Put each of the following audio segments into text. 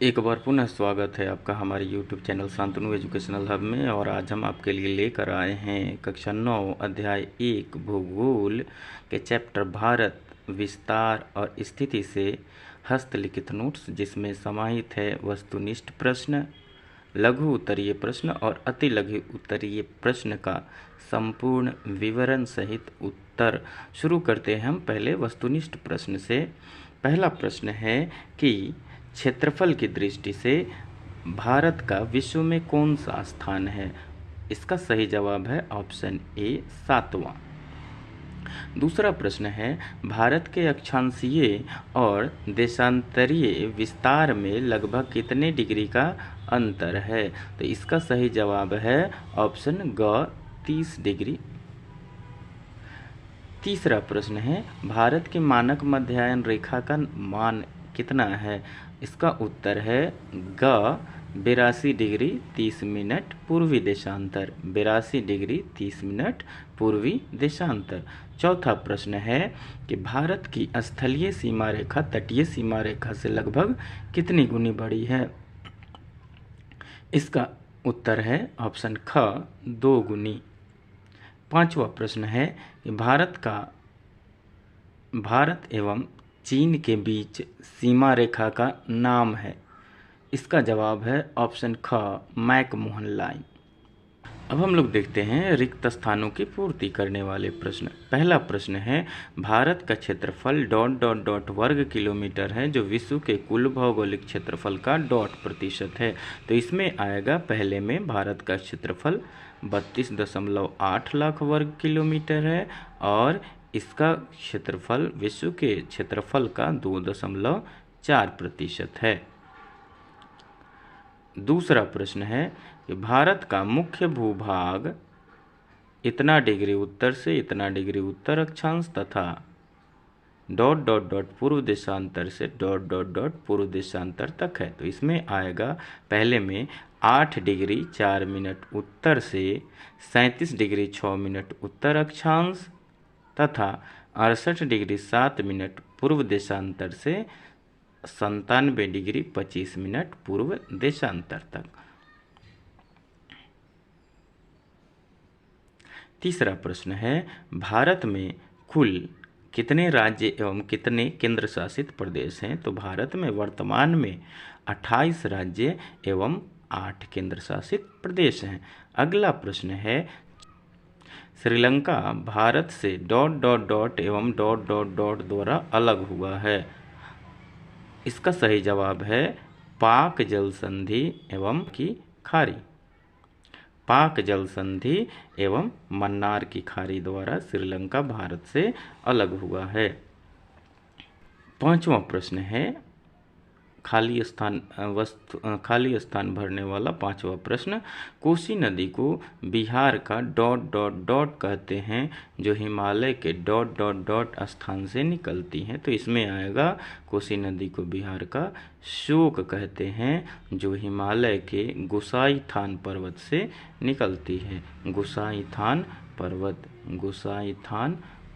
एक बार पुनः स्वागत है आपका हमारे YouTube channel Shantanu educational hub में। और आज हम आपके लिए लेकर आए हैं कक्षा 9 अध्याय 1 भूगोल के चैप्टर भारत विस्तार और स्थिति से हस्तलिखित नोट्स, जिसमें समाहित है वस्तुनिष्ठ प्रश्न, लघु उत्तरीय प्रश्न और अति लघु उत्तरीय प्रश्न का संपूर्ण विवरण सहित उत्तर। शुरू करते हैं हम पहले वस्तुनिष्ठ प्रश्न से। पहला प्रश्न है कि क्षेत्रफल की दृष्टि से भारत का विश्व में कौन सा स्थान है। इसका सही जवाब है ऑप्शन ए 7वां। दूसरा प्रश्न है भारत के अक्षांशीय और देशांतरीय विस्तार में लगभग कितने डिग्री का अंतर है। तो इसका सही जवाब है ऑप्शन ग 30 डिग्री। तीसरा प्रश्न है भारत की मानक मध्याह्न रेखा का मान कितना है। इसका उत्तर है ग 82 डिग्री 30 मिनट पूर्वी देशांतर। 82 डिग्री 30 मिनट पूर्वी देशांतर। चौथा प्रश्न है कि भारत की स्थलीय सीमा रेखा तटीय सीमा रेखा से लगभग कितनी गुनी बड़ी है। इसका उत्तर है ऑप्शन ख 2 गुनी। पांचवा प्रश्न है कि भारत एवं चीन के बीच सीमा रेखा का नाम है। इसका जवाब है ऑप्शन ख मैकमोहन लाइन। अब हम लोग देखते हैं रिक्त स्थानों की पूर्ति करने वाले प्रश्न। पहला प्रश्न है भारत का क्षेत्रफल ... वर्ग किलोमीटर है, जो विश्व के कुल भौगोलिक क्षेत्रफल का %% है। तो इसमें आएगा, पहले में भारत का क्षेत्रफल 32.8 लाख वर्ग किलोमीटर है और इसका क्षेत्रफल विश्व के क्षेत्रफल का 2.4% है। दूसरा प्रश्न है कि भारत का मुख्य भूभाग इतना डिग्री उत्तर से इतना डिग्री उत्तर अक्षांश तथा ... पूर्व देशांतर से ... पूर्व देशांतर तक है। तो इसमें आएगा, पहले में 8 डिग्री 4 मिनट उत्तर से 37 डिग्री 6 मिनट उत्तर अक्षांश तथा 68 डिग्री 7 मिनट पूर्व देशांतर से 97 डिग्री 25 मिनट पूर्व देशांतर तक। तीसरा प्रश्न है भारत में कुल कितने राज्य एवं कितने केंद्र शासित प्रदेश हैं। तो भारत में वर्तमान में 28 राज्य एवं 8 केंद्र शासित प्रदेश हैं। अगला प्रश्न है श्रीलंका भारत से ... एवं ... द्वारा अलग हुआ है। इसका सही जवाब है पाक जल संधि एवं की खाड़ी। पाक जल संधि एवं मन्नार की खाड़ी द्वारा श्रीलंका भारत से अलग हुआ है। पांचवा प्रश्न है खाली स्थान भरने वाला पांचवा प्रश्न। कोसी नदी को बिहार का ... कहते हैं, जो हिमालय के ... स्थान से निकलती हैं। तो इसमें आएगा, कोसी नदी को बिहार का शोक कहते हैं, जो हिमालय के गोसाईथान पर्वत से निकलती है। गोसाईथान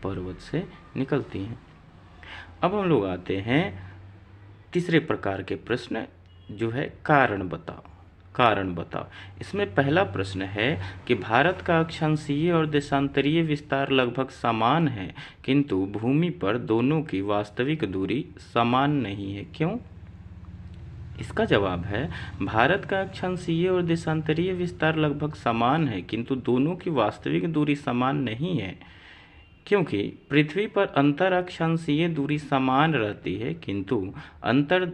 पर्वत से निकलती हैं। अब हम लोग आते हैं तीसरे प्रकार के प्रश्न, जो है कारण बताओ। इसमें पहला प्रश्न है कि भारत का अक्षांशीय और देशांतरीय विस्तार लगभग समान है, किंतु भूमि पर दोनों की वास्तविक दूरी समान नहीं है, क्यों। इसका जवाब है भारत का अक्षांशीय और देशांतरीय विस्तार लगभग समान है, किंतु दोनों की वास्तविक दूरी समान नहीं है, क्योंकि पृथ्वी पर अंतर अक्षांशीय दूरी समान रहती है, किंतु अंतर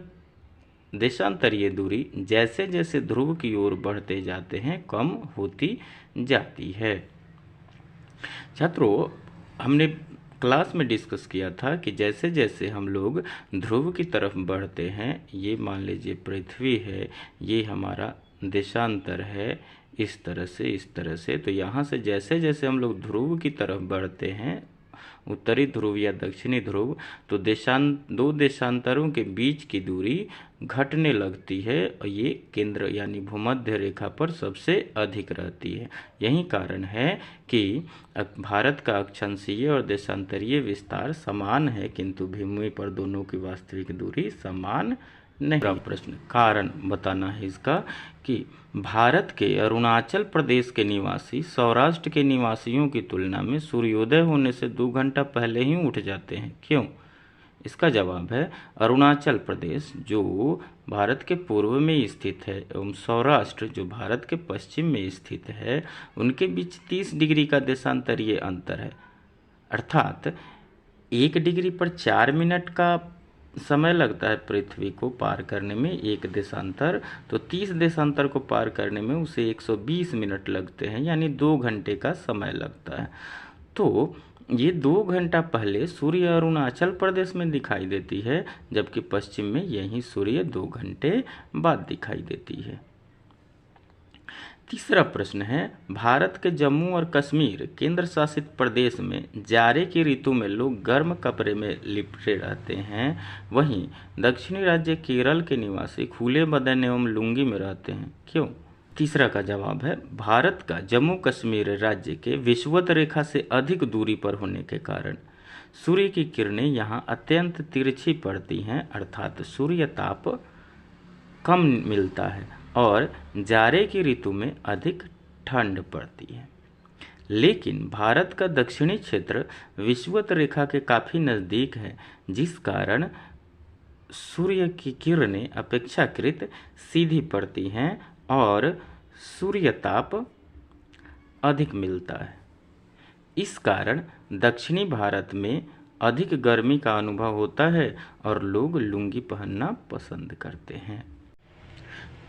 देशांतरीय दूरी जैसे जैसे ध्रुव की ओर बढ़ते जाते हैं कम होती जाती है। छात्रों, हमने क्लास में डिस्कस किया था कि जैसे जैसे हम लोग ध्रुव की तरफ बढ़ते हैं, ये मान लीजिए पृथ्वी है, ये हमारा देशांतर है, इस तरह से। तो यहाँ से जैसे जैसे हम लोग ध्रुव की तरफ बढ़ते हैं, उत्तरी ध्रुव या दक्षिणी ध्रुव, तो दो देशांतरों के बीच की दूरी घटने लगती है और ये केंद्र यानी भूमध्य रेखा पर सबसे अधिक रहती है। यही कारण है कि भारत का अक्षांशीय और देशांतरीय विस्तार समान है, किंतु भूमि पर दोनों की वास्तविक दूरी समान नहीं। प्रश्न कारण बताना है इसका कि भारत के अरुणाचल प्रदेश के निवासी सौराष्ट्र के निवासियों की तुलना में सूर्योदय होने से 2 घंटा पहले ही उठ जाते हैं। क्यों? इसका जवाब है अरुणाचल प्रदेश जो भारत के पूर्व में स्थित है एवं सौराष्ट्र जो भारत के पश्चिम में स्थित है, उनके बीच 30 डिग्री का देशांतरीय अंतर है। अर्थात 1 डिग्री पर 4 मिनट का समय लगता है पृथ्वी को पार करने में एक देशांतर, तो 30 देशांतर को पार करने में उसे 120 मिनट लगते हैं, यानी 2 घंटे का समय लगता है। तो ये 2 घंटा पहले सूर्य अरुणाचल प्रदेश में दिखाई देती है, जबकि पश्चिम में यही सूर्य 2 घंटे बाद दिखाई देती है। तीसरा प्रश्न है, भारत के जम्मू और कश्मीर केंद्र शासित प्रदेश में जाड़े की ऋतु में लोग गर्म कपड़े में लिपटे रहते हैं, वहीं दक्षिणी राज्य केरल के निवासी खुले बदन एवं लुंगी में रहते हैं। क्यों? तीसरा का जवाब है भारत का जम्मू कश्मीर राज्य के विषुवत रेखा से अधिक दूरी पर होने के कारण सूर्य की किरणें यहाँ अत्यंत तिरछी पड़ती हैं, अर्थात सूर्य ताप कम मिलता है और जाड़े की ऋतु में अधिक ठंड पड़ती है। लेकिन भारत का दक्षिणी क्षेत्र विषुवत रेखा के काफ़ी नज़दीक है, जिस कारण सूर्य की किरणें अपेक्षाकृत सीधी पड़ती हैं और सूर्य ताप अधिक मिलता है। इस कारण दक्षिणी भारत में अधिक गर्मी का अनुभव होता है और लोग लुंगी पहनना पसंद करते हैं।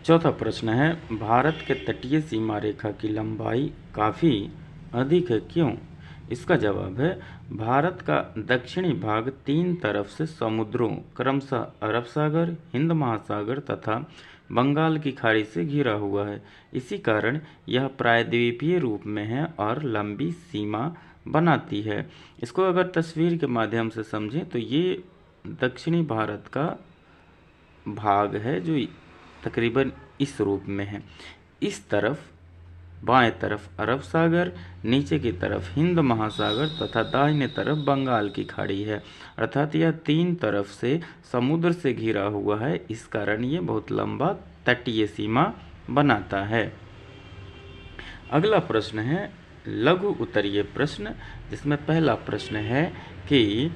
चौथा प्रश्न है, भारत के तटीय सीमा रेखा की लंबाई काफ़ी अधिक है। क्यों? इसका जवाब है भारत का दक्षिणी भाग 3 तरफ से समुद्रों क्रमशः अरब सागर, हिंद महासागर तथा बंगाल की खाड़ी से घिरा हुआ है। इसी कारण यह प्रायद्वीपीय रूप में है और लंबी सीमा बनाती है। इसको अगर तस्वीर के माध्यम से समझें तो ये दक्षिणी भारत का भाग है जो तकरीबन इस रूप में है। इस तरफ बाएं तरफ अरब सागर, नीचे की तरफ हिंद महासागर तथा दाहिने तरफ बंगाल की खाड़ी है, अर्थात यह 3 तरफ से समुद्र से घिरा हुआ है। इस कारण ये बहुत लंबा तटीय सीमा बनाता है। अगला प्रश्न है लघु उत्तरीय प्रश्न, जिसमें पहला प्रश्न है कि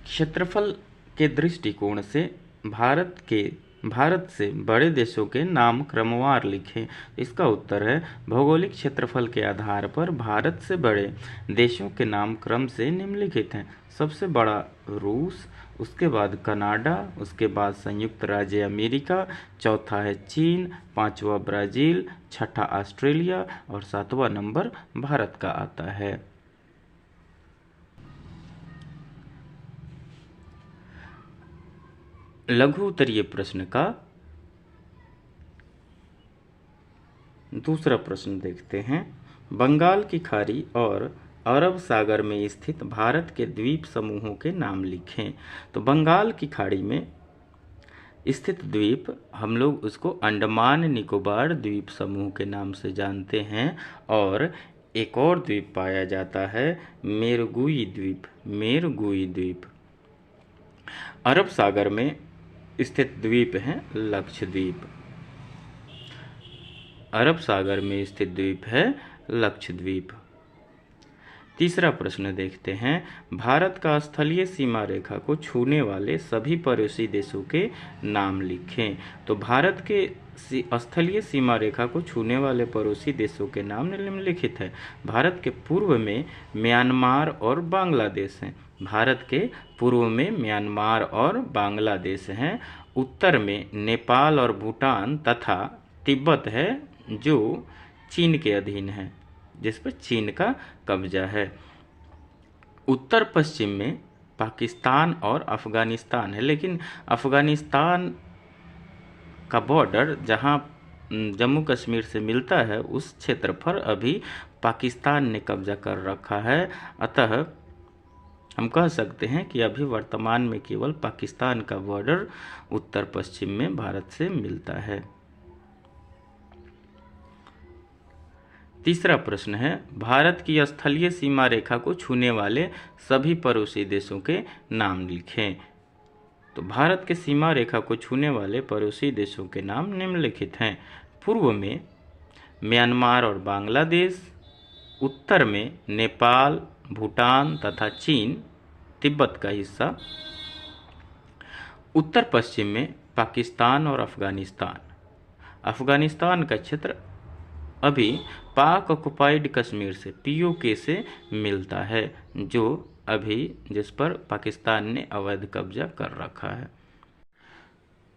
क्षेत्रफल के दृष्टिकोण से भारत से बड़े देशों के नाम क्रमवार लिखें। इसका उत्तर है भौगोलिक क्षेत्रफल के आधार पर भारत से बड़े देशों के नाम क्रम से निम्नलिखित हैं। सबसे बड़ा रूस, उसके बाद कनाडा, उसके बाद संयुक्त राज्य अमेरिका, चौथा है चीन, 5वां ब्राज़ील, 6ठा ऑस्ट्रेलिया और 7वां नंबर भारत का आता है। लघु उत्तरीय प्रश्न का दूसरा प्रश्न देखते हैं। बंगाल की खाड़ी और अरब सागर में स्थित भारत के द्वीप समूहों के नाम लिखें। तो बंगाल की खाड़ी में स्थित द्वीप हम लोग उसको अंडमान निकोबार द्वीप समूह के नाम से जानते हैं, और एक और द्वीप पाया जाता है मेरगुई द्वीप। अरब सागर में स्थित द्वीप है लक्षद्वीप। अरब सागर में स्थित द्वीप है लक्षद्वीप। तीसरा प्रश्न देखते हैं। भारत का स्थलीय सीमा रेखा को छूने वाले सभी पड़ोसी देशों के नाम लिखें। तो भारत के स्थलीय सीमा रेखा को छूने वाले पड़ोसी देशों के नाम निम्नलिखित है। भारत के पूर्व में म्यांमार और बांग्लादेश हैं। भारत के पूर्व में म्यांमार और बांग्लादेश हैं। उत्तर में नेपाल और भूटान तथा तिब्बत है जो चीन के अधीन है, जिस पर चीन का कब्जा है। उत्तर पश्चिम में पाकिस्तान और अफगानिस्तान है, लेकिन अफगानिस्तान का बॉर्डर जहां जम्मू कश्मीर से मिलता है उस क्षेत्र पर अभी पाकिस्तान ने कब्जा कर रखा है। अतः हम कह सकते हैं कि अभी वर्तमान में केवल पाकिस्तान का बॉर्डर उत्तर पश्चिम में भारत से मिलता है। तीसरा प्रश्न है। भारत की स्थलीय सीमा रेखा को छूने वाले सभी पड़ोसी देशों के नाम लिखें। तो भारत के सीमा रेखा को छूने वाले पड़ोसी देशों के नाम निम्नलिखित हैं। पूर्व में म्यांमार और बांग्लादेश, उत्तर में नेपाल, भूटान तथा चीन, तिब्बत का हिस्सा, उत्तर पश्चिम में पाकिस्तान और अफगानिस्तान। अफगानिस्तान का क्षेत्र अभी पाक ऑक्युपाइड कश्मीर से पीओके से मिलता है, जो अभी जिस पर पाकिस्तान ने अवैध कब्जा कर रखा है।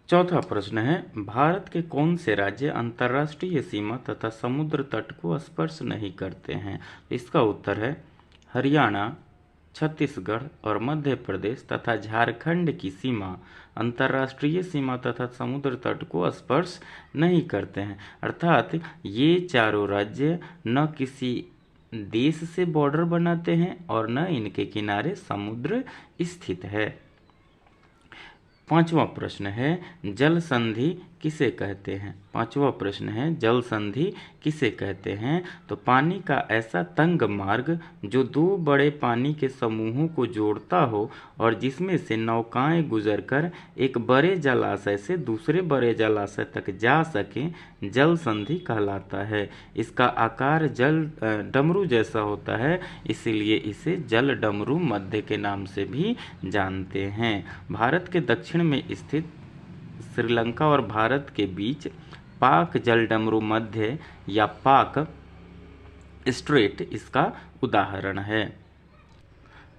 चौथा प्रश्न है, भारत के कौन से राज्य अंतर्राष्ट्रीय सीमा तथा समुद्र तट को स्पर्श नहीं करते हैं? इसका उत्तर है हरियाणा, छत्तीसगढ़ और मध्य प्रदेश तथा झारखंड की सीमा अंतर्राष्ट्रीय सीमा तथा समुद्र तट को स्पर्श नहीं करते हैं। अर्थात ये चारों राज्य न किसी देश से बॉर्डर बनाते हैं और न इनके किनारे समुद्र स्थित है। पांचवा प्रश्न है, जल संधि किसे कहते हैं? पांचवा प्रश्न है, जल संधि किसे कहते हैं? तो पानी का ऐसा तंग मार्ग जो दो बड़े पानी के समूहों को जोड़ता हो और जिसमें से नौकाएं गुजरकर एक बड़े जलाशय से दूसरे बड़े जलाशय तक जा सके, जल संधि कहलाता है। इसका आकार जल डमरू जैसा होता है, इसीलिए इसे जल डमरू मध्य के नाम से भी जानते हैं। भारत के दक्षिण में स्थित श्रीलंका और भारत के बीच पाक जल डमरू मध्य या पाक स्ट्रेट इसका उदाहरण है।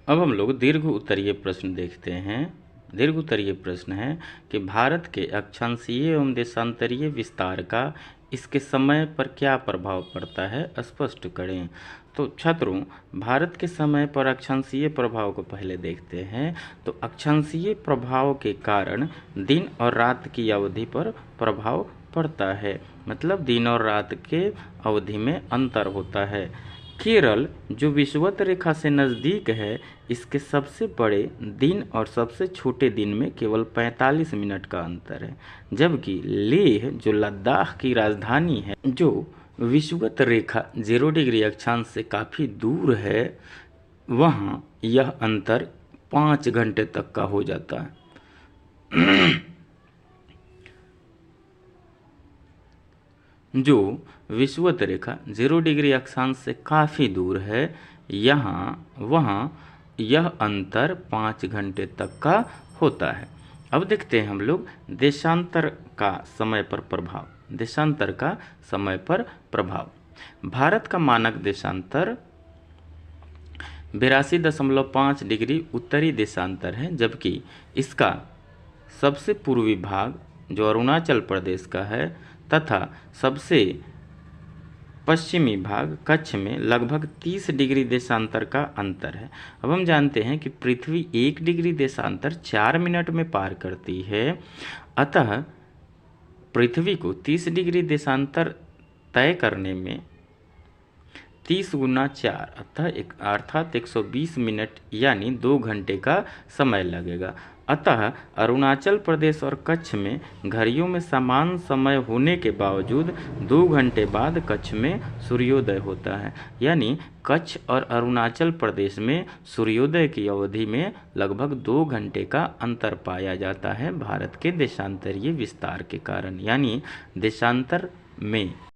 अब हम लोग दीर्घ उत्तरीय प्रश्न देखते हैं। दीर्घ उत्तरीय प्रश्न है कि भारत के अक्षांशीय एवं देशांतरीय विस्तार का इसके समय पर क्या प्रभाव पड़ता है, स्पष्ट करें। तो छात्रों, भारत के समय पर अक्षांशीय प्रभाव को पहले देखते हैं। तो अक्षांशीय प्रभाव के कारण दिन और रात की अवधि पर प्रभाव पड़ता है, मतलब दिन और रात के अवधि में अंतर होता है। केरल जो विषुवत रेखा से नज़दीक है, इसके सबसे बड़े दिन और सबसे छोटे दिन में केवल 45 मिनट का अंतर है, जबकि लेह जो लद्दाख की राजधानी है, जो विषुवत रेखा 0 डिग्री अक्षांश से काफ़ी दूर है, वहाँ यह अंतर 5 घंटे तक का हो जाता है। जो विषुवत रेखा 0 डिग्री अक्षांश से काफ़ी दूर है, वहाँ यह अंतर 5 घंटे तक का होता है। अब देखते हैं हम लोग देशांतर का समय पर प्रभाव। देशांतर का समय पर प्रभाव, भारत का मानक देशांतर 82.5 डिग्री उत्तरी देशांतर है, जबकि इसका सबसे पूर्वी भाग जो अरुणाचल प्रदेश का है तथा सबसे पश्चिमी भाग कच्छ में लगभग 30 डिग्री देशांतर का अंतर है। अब हम जानते हैं कि पृथ्वी 1 डिग्री देशांतर 4 मिनट में पार करती है, अतः पृथ्वी को 30 डिग्री देशांतर तय करने में 30 गुना 4 अर्थात 120 मिनट यानी 2 घंटे का समय लगेगा। अतः अरुणाचल प्रदेश और कच्छ में घड़ियों में समान समय होने के बावजूद 2 घंटे बाद कच्छ में सूर्योदय होता है, यानी कच्छ और अरुणाचल प्रदेश में सूर्योदय की अवधि में लगभग 2 घंटे का अंतर पाया जाता है भारत के देशांतरीय विस्तार के कारण। यानी देशांतर में